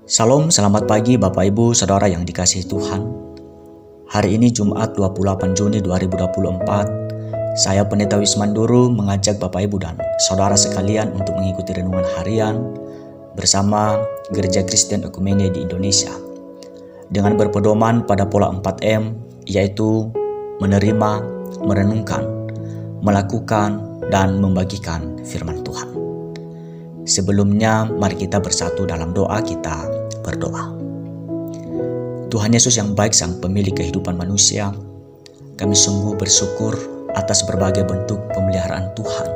Salam, selamat pagi Bapak Ibu Saudara yang dikasihi Tuhan. Hari ini Jumat 28 Juni 2024. Saya Pendeta Wismanduru mengajak Bapak Ibu dan Saudara sekalian untuk mengikuti renungan harian bersama Gereja Kristen Ekumene di Indonesia. Dengan berpedoman pada pola 4M, yaitu menerima, merenungkan, melakukan, dan membagikan firman Tuhan. Sebelumnya, mari kita bersatu dalam doa. Kita berdoa. Tuhan Yesus yang baik, Sang Pemilik kehidupan manusia, kami sungguh bersyukur atas berbagai bentuk pemeliharaan Tuhan,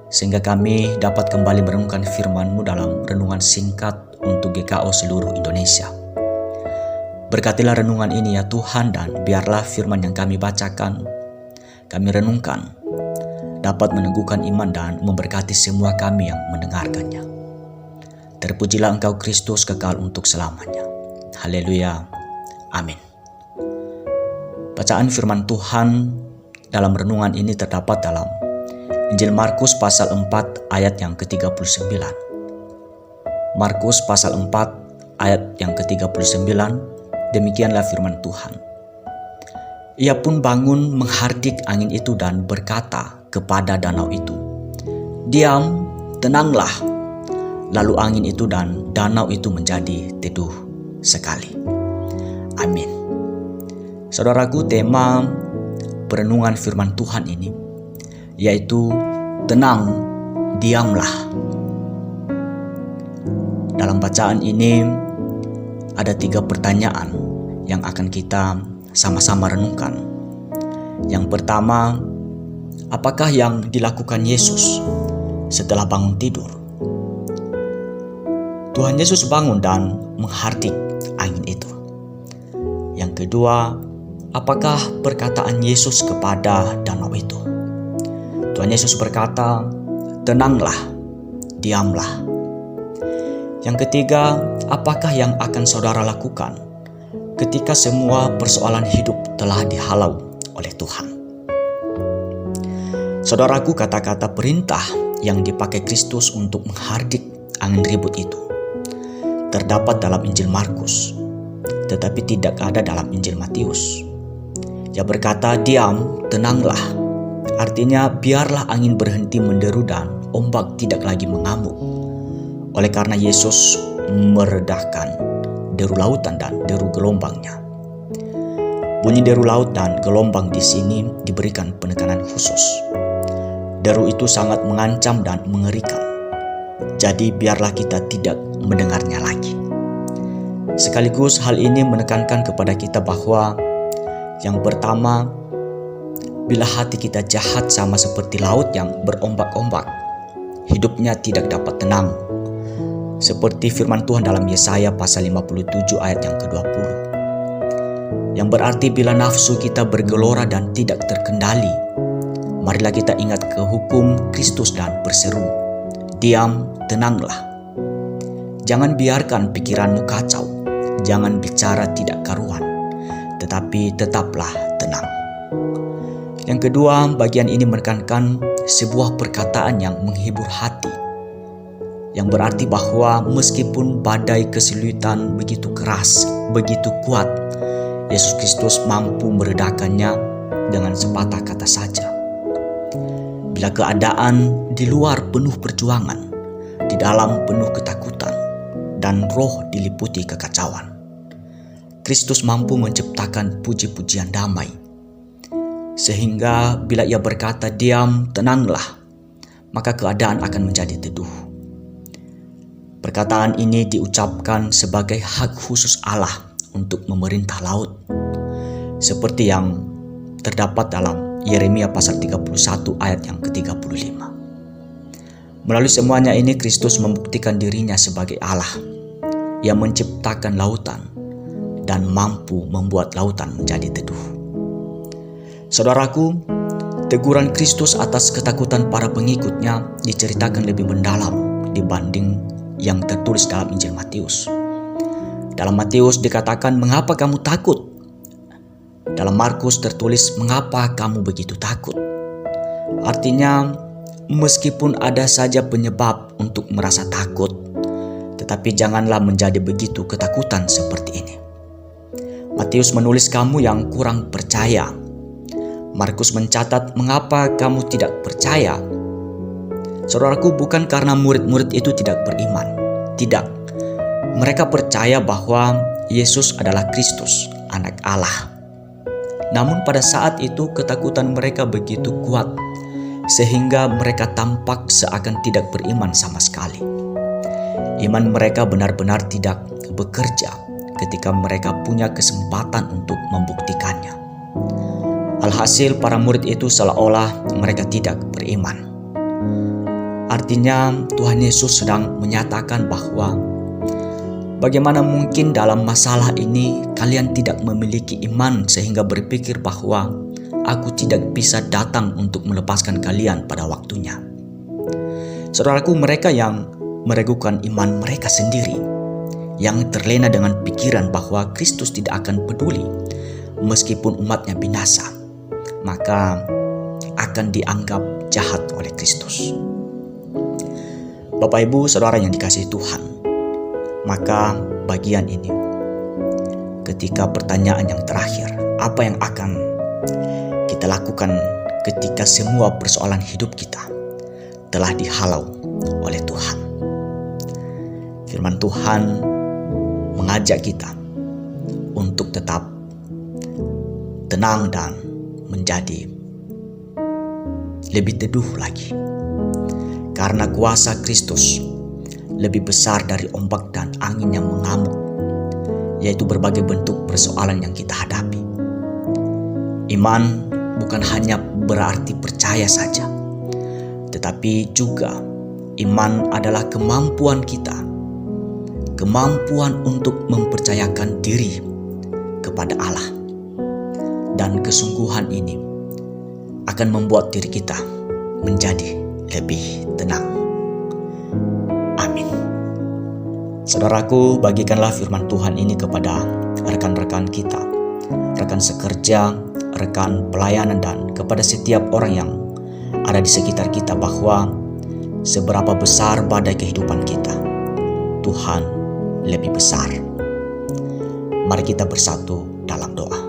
sehingga kami dapat kembali merenungkan firman-Mu dalam renungan singkat untuk GKO seluruh Indonesia. Berkatilah renungan ini ya Tuhan, dan biarlah firman yang kami bacakan, kami renungkan, dapat meneguhkan iman dan memberkati semua kami yang mendengarkannya. Terpujilah Engkau Kristus kekal untuk selamanya. Haleluya. Amin. Bacaan firman Tuhan dalam renungan ini terdapat dalam Injil Markus pasal 4 ayat yang ke-39. Markus pasal 4 ayat yang ke-39, demikianlah firman Tuhan. Ia pun bangun menghardik angin itu dan berkata kepada danau itu, "Diam, tenanglah." Lalu angin itu dan danau itu menjadi teduh sekali. Amin. Saudaraku, tema perenungan firman Tuhan ini yaitu tenang, diamlah. Dalam bacaan ini ada 3 pertanyaan yang akan kita sama-sama renungkan. Yang pertama, apakah yang dilakukan Yesus setelah bangun tidur? Tuhan Yesus bangun dan menghardik angin itu. Yang kedua, apakah perkataan Yesus kepada danau itu? Tuhan Yesus berkata, "Tenanglah, diamlah." Yang ketiga, apakah yang akan saudara lakukan ketika semua persoalan hidup telah dihalau oleh Tuhan? Saudaraku, kata-kata perintah yang dipakai Kristus untuk menghardik angin ribut itu terdapat dalam Injil Markus, tetapi tidak ada dalam Injil Matius. Ia berkata, "Diam, tenanglah." Artinya, biarlah angin berhenti menderu dan ombak tidak lagi mengamuk. Oleh karena Yesus meredahkan deru lautan dan deru gelombangnya. Bunyi deru laut dan gelombang di sini diberikan penekanan khusus. Deru itu sangat mengancam dan mengerikan. Jadi biarlah kita tidak mendengarnya lagi. Sekaligus hal ini menekankan kepada kita bahwa yang pertama, bila hati kita jahat sama seperti laut yang berombak-ombak, hidupnya tidak dapat tenang. Seperti firman Tuhan dalam Yesaya pasal 57 ayat yang ke-20. Yang berarti bila nafsu kita bergelora dan tidak terkendali, marilah kita ingat ke hukum Kristus dan berseru, "Diam, tenanglah." Jangan biarkan pikiranmu kacau, jangan bicara tidak karuan, tetapi tetaplah tenang. Yang kedua, bagian ini menekankan sebuah perkataan yang menghibur hati, yang berarti bahwa meskipun badai kesulitan begitu keras, begitu kuat, Yesus Kristus mampu meredakannya dengan sepatah kata saja. Bila keadaan di luar penuh perjuangan, di dalam penuh ketakutan, dan roh diliputi kekacauan, Kristus mampu menciptakan puji-pujian damai. Sehingga bila ia berkata, "Diam, tenanglah," maka keadaan akan menjadi teduh. Perkataan ini diucapkan sebagai hak khusus Allah untuk memerintah laut, seperti yang terdapat dalam Yeremia pasal 31 ayat yang ke-35. Melalui semuanya ini Kristus membuktikan dirinya sebagai Allah yang menciptakan lautan dan mampu membuat lautan menjadi teduh. Saudaraku, teguran Kristus atas ketakutan para pengikutnya diceritakan lebih mendalam dibanding yang tertulis dalam Injil Matius. Dalam Matius dikatakan, "Mengapa kamu takut?" Dalam Markus tertulis, "Mengapa kamu begitu takut?" Artinya, meskipun ada saja penyebab untuk merasa takut, tetapi janganlah menjadi begitu ketakutan seperti ini. Matius menulis kamu yang kurang percaya. Markus mencatat mengapa kamu tidak percaya. Saudaraku, bukan karena murid-murid itu tidak beriman. Tidak. Mereka percaya bahwa Yesus adalah Kristus, Anak Allah. Namun pada saat itu ketakutan mereka begitu kuat sehingga mereka tampak seakan tidak beriman sama sekali. Iman mereka benar-benar tidak bekerja ketika mereka punya kesempatan untuk membuktikannya. Alhasil para murid itu seolah-olah mereka tidak beriman. Artinya Tuhan Yesus sedang menyatakan bahwa bagaimana mungkin dalam masalah ini kalian tidak memiliki iman sehingga berpikir bahwa aku tidak bisa datang untuk melepaskan kalian pada waktunya. Saudaraku, mereka yang meragukan iman mereka sendiri, yang terlena dengan pikiran bahwa Kristus tidak akan peduli meskipun umatnya binasa, maka akan dianggap jahat oleh Kristus. Bapak Ibu Saudara yang dikasihi Tuhan, maka bagian ini ketika pertanyaan yang terakhir, apa yang akan kita lakukan ketika semua persoalan hidup kita telah dihalau oleh Tuhan? Firman Tuhan mengajak kita untuk tetap tenang dan menjadi lebih teduh lagi. Karena kuasa Kristus lebih besar dari ombak dan angin yang mengamuk, yaitu berbagai bentuk persoalan yang kita hadapi. Iman bukan hanya berarti percaya saja, tetapi juga iman adalah kemampuan kita, kemampuan untuk mempercayakan diri kepada Allah. Dan kesungguhan ini akan membuat diri kita menjadi lebih tenang. Amin. Saudaraku, bagikanlah firman Tuhan ini kepada rekan-rekan kita, rekan sekerja, rekan pelayanan, dan kepada setiap orang yang ada di sekitar kita, bahwa seberapa besar badai kehidupan kita, Tuhan lebih besar. Mari kita bersatu dalam doa.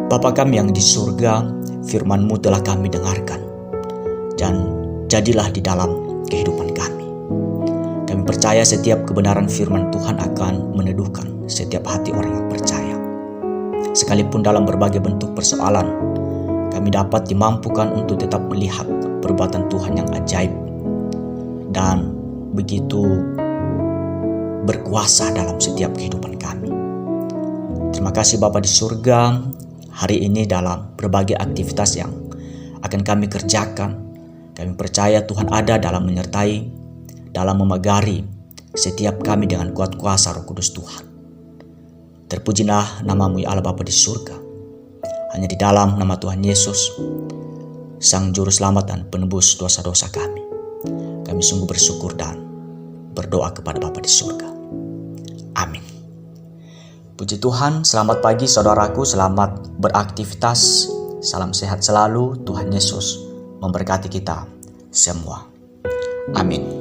Bapa kami yang di surga, firman-Mu telah kami dengarkan, dan jadilah di dalam kehidupan kami. Kami percaya setiap kebenaran firman Tuhan akan meneduhkan setiap hati orang yang percaya. Sekalipun dalam berbagai bentuk persoalan, kami dapat dimampukan untuk tetap melihat perbuatan Tuhan yang ajaib dan begitu berkuasa dalam setiap kehidupan kami. Terima kasih Bapa di surga, hari ini dalam berbagai aktivitas yang akan kami kerjakan, kami percaya Tuhan ada dalam menyertai, dalam memagari setiap kami dengan kuat kuasa Roh Kudus Tuhan. Terpujilah nama-Mu ya Allah Bapa di surga. Hanya di dalam nama Tuhan Yesus, Sang Juru Selamat dan Penebus dosa-dosa kami, kami sungguh bersyukur dan berdoa kepada Bapa di surga. Amin. Puji Tuhan, selamat pagi saudaraku, selamat beraktivitas, salam sehat selalu, Tuhan Yesus memberkati kita semua. Amin.